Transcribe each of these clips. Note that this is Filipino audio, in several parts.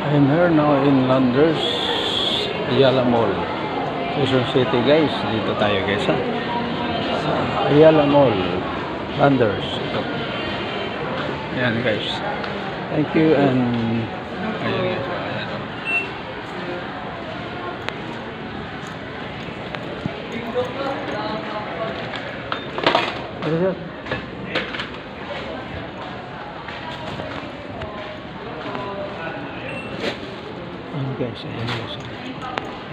I'm here now in Landers, Ayala Mall, Quezon City guys. Dito tayo guys ha. Sa Ayala Mall, Landers. Ito. Ayan guys. Thank you and ayan guys. Ayan.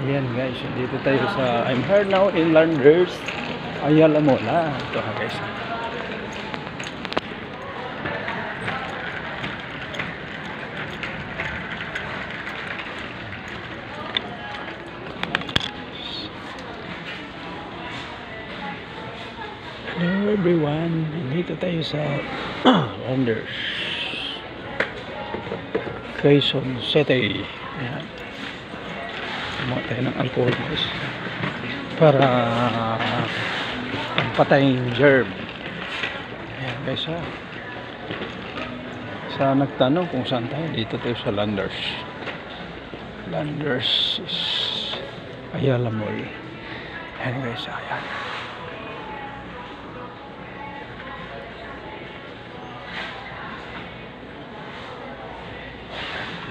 Ayan guys, dito tayo sa I'm here now in Landers, Ayala Mall. Ito ha guys. Hello everyone, dito tayo sa Landers, Quezon City. Ayan. Kumuha tayo ng alcohol guys para patayin germ. Ayan guys ha. Sa nagtanong kung saan tayo, dito tayo sa Landers. Landers is Ayala Mall. Ayan guys, ayan.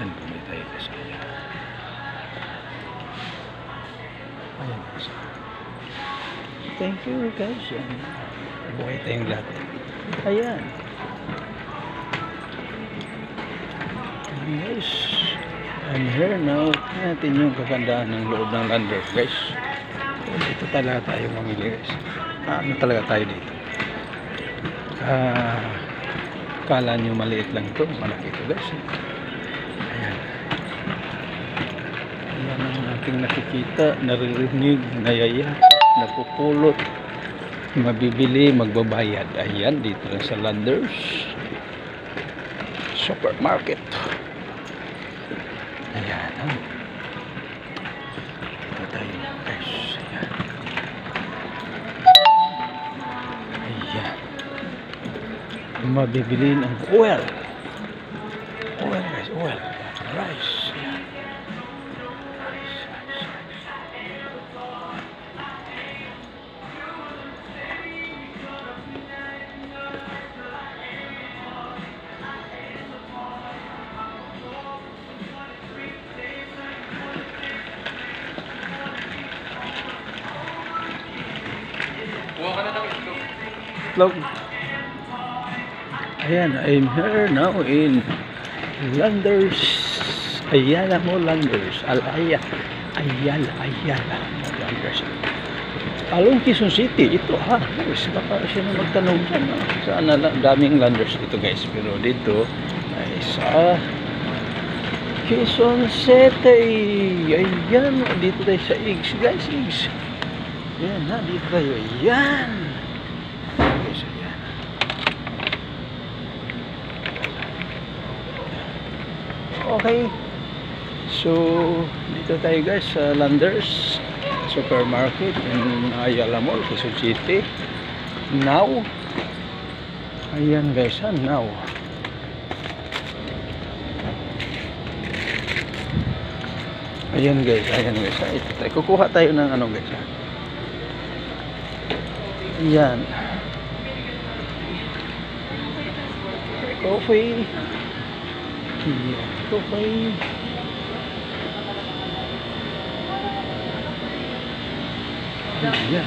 Ayan po tayo guys. Ayan guys. Thank you guys. Buhay tayong lahat. Ayan. Ayan guys. I'm here now. Natin yung kagandahan ng loob ng Landers guys. Dito talaga tayo mamili guys. Ano talaga tayo dito. Kala nyo maliit lang ito. Malaki ito guys. Ayan. Ayan ang ating nakikita, naririnig, nayaya, napupulot, mabibili, magbabayad. Ayan, dito lang sa Landers Supermarket. Ayan. Ito tayo guys. Ayan. Ayan. Mabibili ng oil. Oil guys, oil. Rice. Ayan. Vlog. Ayan, I'm here now in Landers, Ayala Mall, Landers, Ayala Landers. Along Quezon City, ito ha. Guys, baka siya na magtanong dyan. Saan na daming Landers dito guys. Pero dito ay sa Quezon City. Ayan, dito tayo sa Igs guys, Igs. Ayan ha, dito tayo. Ayan. Okay, so dito tayo guys sa Landers Supermarket in Ayala Mall, Quezon City. Now, ayan guys ha, now. Ayan guys ha. Ito tayo. Kukuha tayo ng ano guys ha. Ayan. Coffee. Yeah, coffee. Yeah.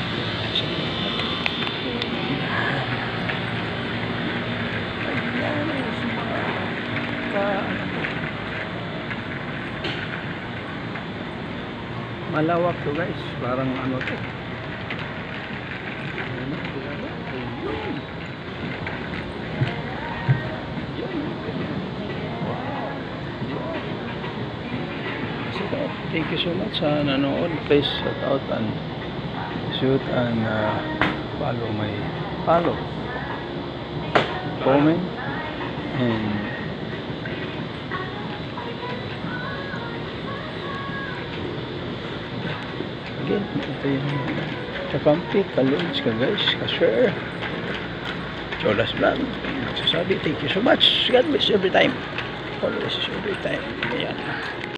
Malawak to guys, parang ano to. Thank you so much sa nanood. Please shout out and shoot and follow, comment, and again, ito yung kakampi, ka-lunch, ka-guys, ka-share. Cholas Vlog. Nagsasabi, thank you so much. God bless every time. Always is every time. Ayan.